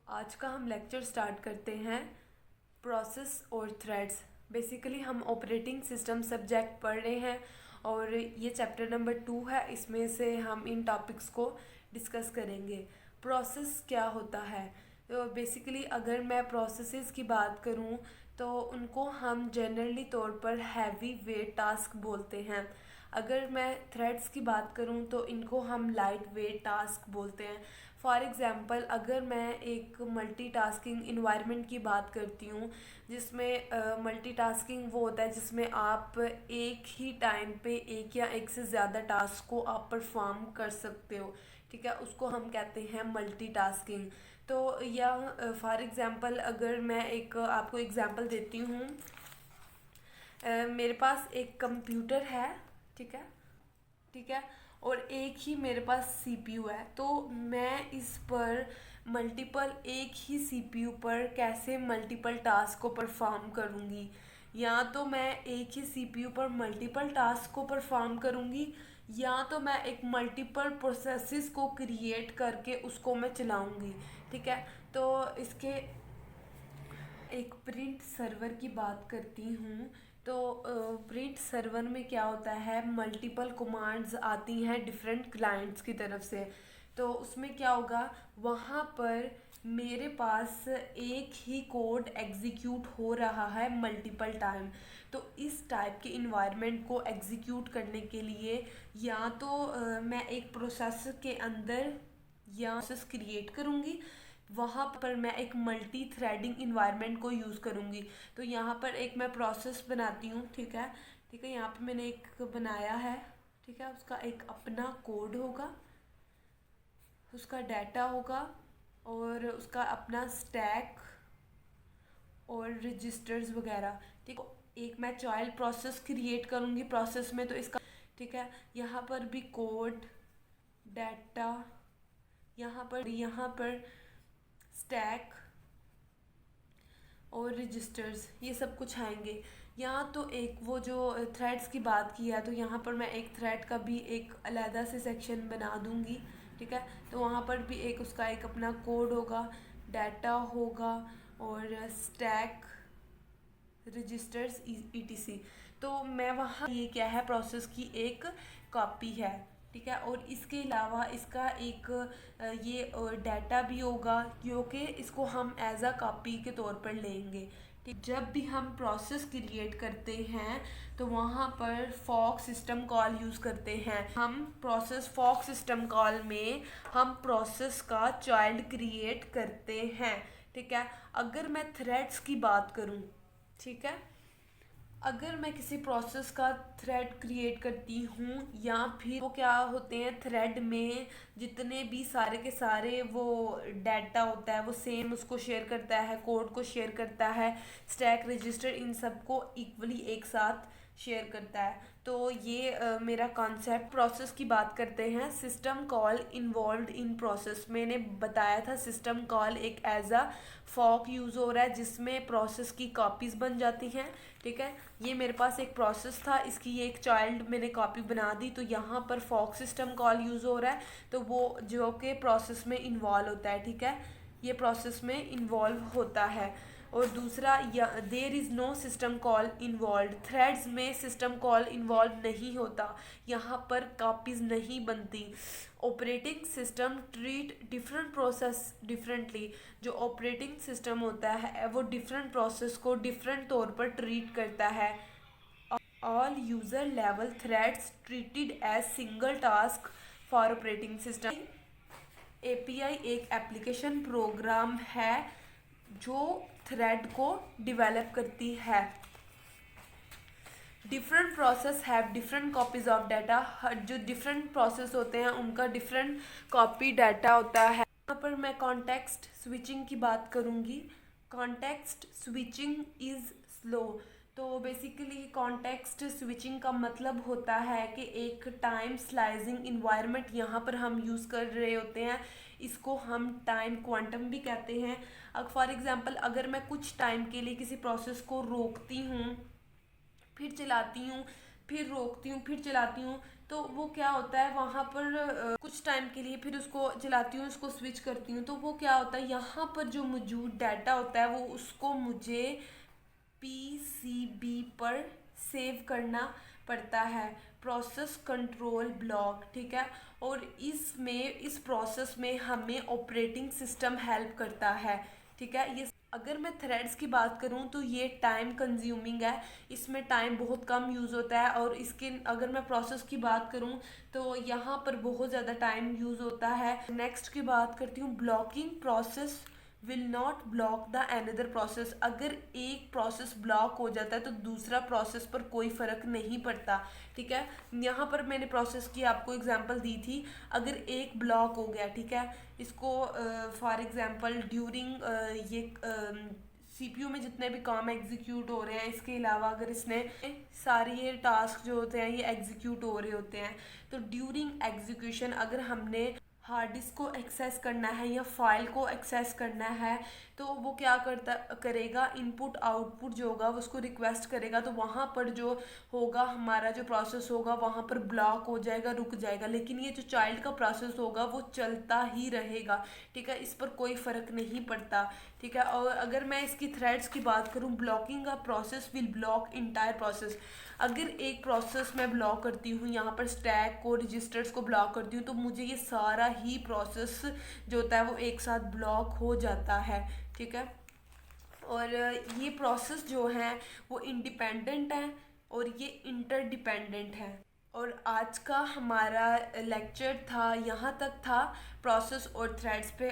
आज का हम लेक्चर स्टार्ट करते हैं प्रोसेस और थ्रेड्स। बेसिकली हम ऑपरेटिंग सिस्टम सब्जेक्ट पढ़ रहे हैं और ये चैप्टर नंबर 2 है। इसमें से हम इन टॉपिक्स को डिस्कस करेंगे। प्रोसेस क्या होता है? तो बेसिकली अगर मैं प्रोसेसेस की बात करूं तो उनको हम जनरली तौर पर हैवी वेट टास्क बोलते हैं। अगर मैं थ्रेड्स की बात करूं तो इनको हम लाइट वेट टास्क बोलते हैं। फॉर एग्ज़ाम्पल अगर मैं एक मल्टीटास्किंग इन्वायरमेंट की बात करती हूँ जिसमें मल्टीटास्किंग वो होता है जिसमें आप एक ही टाइम पे एक या एक से ज़्यादा टास्क को आप परफॉर्म कर सकते हो, ठीक है, उसको हम कहते हैं मल्टीटास्किंग। तो या फॉर एग्ज़ाम्पल अगर मैं एक आपको एग्ज़ाम्पल देती हूँ, मेरे पास एक कंप्यूटर है, ठीक है, ठीक है, और एक ही मेरे पास सीपीयू है। तो मैं इस पर मल्टीपल एक ही सीपीयू पर कैसे मल्टीपल टास्क को परफॉर्म करूँगी? या तो मैं एक ही सीपीयू पर मल्टीपल टास्क को परफॉर्म करूँगी या तो मैं एक मल्टीपल प्रोसेसेस को क्रिएट करके उसको मैं चलाऊँगी, ठीक है। तो इसके एक प्रिंट सर्वर की बात करती हूँ। तो प्रिंट सर्वर में क्या होता है, मल्टीपल कमांड्स आती हैं डिफरेंट क्लाइंट्स की तरफ से। तो उसमें क्या होगा, वहाँ पर मेरे पास एक ही कोड एग्जीक्यूट हो रहा है मल्टीपल टाइम। तो इस टाइप के इन्वायरमेंट को एग्जीक्यूट करने के लिए या तो मैं एक प्रोसेस के अंदर या प्रोसेस क्रिएट करूँगी, वहाँ पर मैं एक मल्टी थ्रेडिंग इन्वायरमेंट को यूज़ करूँगी। तो यहाँ पर एक मैं प्रोसेस बनाती हूँ, ठीक है, ठीक है, यहाँ पे मैंने एक बनाया है, ठीक है, उसका एक अपना कोड होगा, उसका डाटा होगा और उसका अपना स्टैक और रजिस्टर्स वगैरह, ठीक। एक मैं चाइल्ड प्रोसेस क्रिएट करूँगी प्रोसेस में, तो इसका, ठीक है, यहाँ पर भी कोड, डाटा, यहाँ पर स्टैक और रजिस्टर्स, ये सब कुछ आएंगे। यहाँ तो एक वो जो थ्रेड्स की बात की है, तो यहाँ पर मैं एक थ्रेड का भी एक अलग से सेक्शन बना दूँगी, ठीक है। तो वहाँ पर भी एक उसका एक अपना कोड होगा, डाटा होगा और स्टैक, रजिस्टर्स, ईटीसी। तो मैं वहाँ, ये क्या है, प्रोसेस की एक कॉपी है, ठीक है। और इसके अलावा इसका एक ये डाटा भी होगा क्योंकि इसको हम एज अ कॉपी के तौर पर लेंगे, ठीक। जब भी हम प्रोसेस क्रिएट करते हैं तो वहाँ पर फॉक सिस्टम कॉल यूज़ करते हैं। हम प्रोसेस फॉक सिस्टम कॉल में हम प्रोसेस का चाइल्ड क्रिएट करते हैं, ठीक है। अगर मैं थ्रेड्स की बात करूँ, ठीक है, अगर मैं किसी प्रोसेस का थ्रेड क्रिएट करती हूँ या फिर वो क्या होते हैं, थ्रेड में जितने भी सारे के सारे वो डाटा होता है वो सेम उसको शेयर करता है, कोड को शेयर करता है, स्टैक, रजिस्टर, इन सबको इक्वली एक साथ शेयर करता है। तो ये मेरा कॉन्सेप्ट। प्रोसेस की बात करते हैं, system call involve in process. मैंने बताया था सिस्टम कॉल एक एज अ फॉक यूज़ हो रहा है जिसमें प्रोसेस की कॉपीज़ बन जाती हैं, ठीक है। ये मेरे पास एक प्रोसेस था, इसकी ये एक चाइल्ड मैंने कॉपी बना दी, तो यहाँ पर फॉक सिस्टम कॉल यूज़ हो रहा है, तो वो जो कि प्रोसेस में इन्वॉल्व होता है, ठीक है, ये प्रोसेस में इन्वॉल्व होता है। और दूसरा, या there is no system call involve. Threads में सिस्टम कॉल इन्वॉल्व नहीं होता, यहाँ पर कॉपीज़ नहीं बनती। Operating system treat different process differently. जो ऑपरेटिंग सिस्टम होता है वो डिफरेंट प्रोसेस को डिफरेंट तौर पर ट्रीट करता है। All user level threads treated as single task for operating system. API एक एप्लीकेशन प्रोग्राम है जो थ्रेड को डेवलप करती है। Different process have different copies of data. जो डिफरेंट प्रोसेस होते हैं उनका डिफरेंट कॉपी डाटा होता है। यहाँ पर मैं कॉन्टेक्स्ट स्विचिंग की बात करूँगी। Context switching is slow. तो बेसिकली कॉन्टेक्स्ट स्विचिंग का मतलब होता है कि एक टाइम स्लाइसिंग इन्वायरमेंट यहाँ पर हम यूज़ कर रहे होते हैं, इसको हम टाइम क्वांटम भी कहते हैं। अब फॉर एग्जांपल अगर मैं कुछ टाइम के लिए किसी प्रोसेस को रोकती हूँ, फिर चलाती हूँ, फिर रोकती हूँ, फिर चलाती हूँ, तो वो क्या होता है वहाँ पर कुछ टाइम के लिए फिर उसको चलाती हूँ, उसको स्विच करती हूँ, तो वो क्या होता है यहाँ पर जो मौजूद डाटा होता है वो उसको मुझे पीसीबी पर सेव करना पड़ता है, प्रोसेस कंट्रोल ब्लॉक, ठीक है। और इस प्रोसेस में हमें ऑपरेटिंग सिस्टम हेल्प करता है, ठीक है। ये अगर मैं थ्रेड्स की बात करूं तो ये टाइम कंज्यूमिंग है, इसमें टाइम बहुत कम यूज़ होता है। और इसके अगर मैं प्रोसेस की बात करूं तो यहाँ पर बहुत ज़्यादा टाइम यूज़ होता है। नेक्स्ट की बात करती हूँ, blocking process will not block the another process. अगर एक प्रोसेस ब्लॉक हो जाता है तो दूसरा प्रोसेस पर कोई फ़र्क नहीं पड़ता, ठीक है। यहाँ पर मैंने प्रोसेस की आपको एग्जांपल दी थी। अगर एक ब्लॉक हो गया, ठीक है, इसको फॉर एग्जांपल ड्यूरिंग ये सीपीयू में जितने भी काम एग्जीक्यूट हो रहे हैं, इसके अलावा अगर इसने सारे ये टास्क जो होते हैं ये एग्जीक्यूट हो रहे होते हैं, तो ड्यूरिंग एग्जीक्यूशन अगर हमने हार्ड डिस्क को एक्सेस करना है या फाइल को एक्सेस करना है, तो वो क्या करेगा, इनपुट आउटपुट जो होगा वो उसको रिक्वेस्ट करेगा। तो वहाँ पर जो होगा हमारा जो प्रोसेस होगा वहाँ पर ब्लॉक हो जाएगा, रुक जाएगा। लेकिन ये जो चाइल्ड का प्रोसेस होगा वो चलता ही रहेगा, ठीक है, इस पर कोई फ़र्क नहीं पड़ता, ठीक है। और अगर मैं इसकी थ्रेड्स की बात करूँ, ब्लॉकिंग का process will block entire process. अगर एक प्रोसेस मैं ब्लॉक करती हूँ, यहाँ पर स्टैक को, रजिस्टर्स को ब्लॉक करती हूँ, तो मुझे ये सारा ही प्रोसेस जो होता है वो एक साथ ब्लॉक हो जाता है, ठीक है। और ये प्रोसेस जो हैं वो इंडिपेंडेंट हैं और ये इंटरडिपेंडेंट है। और आज का हमारा लेक्चर था, यहाँ तक था प्रोसेस और थ्रेड्स पे।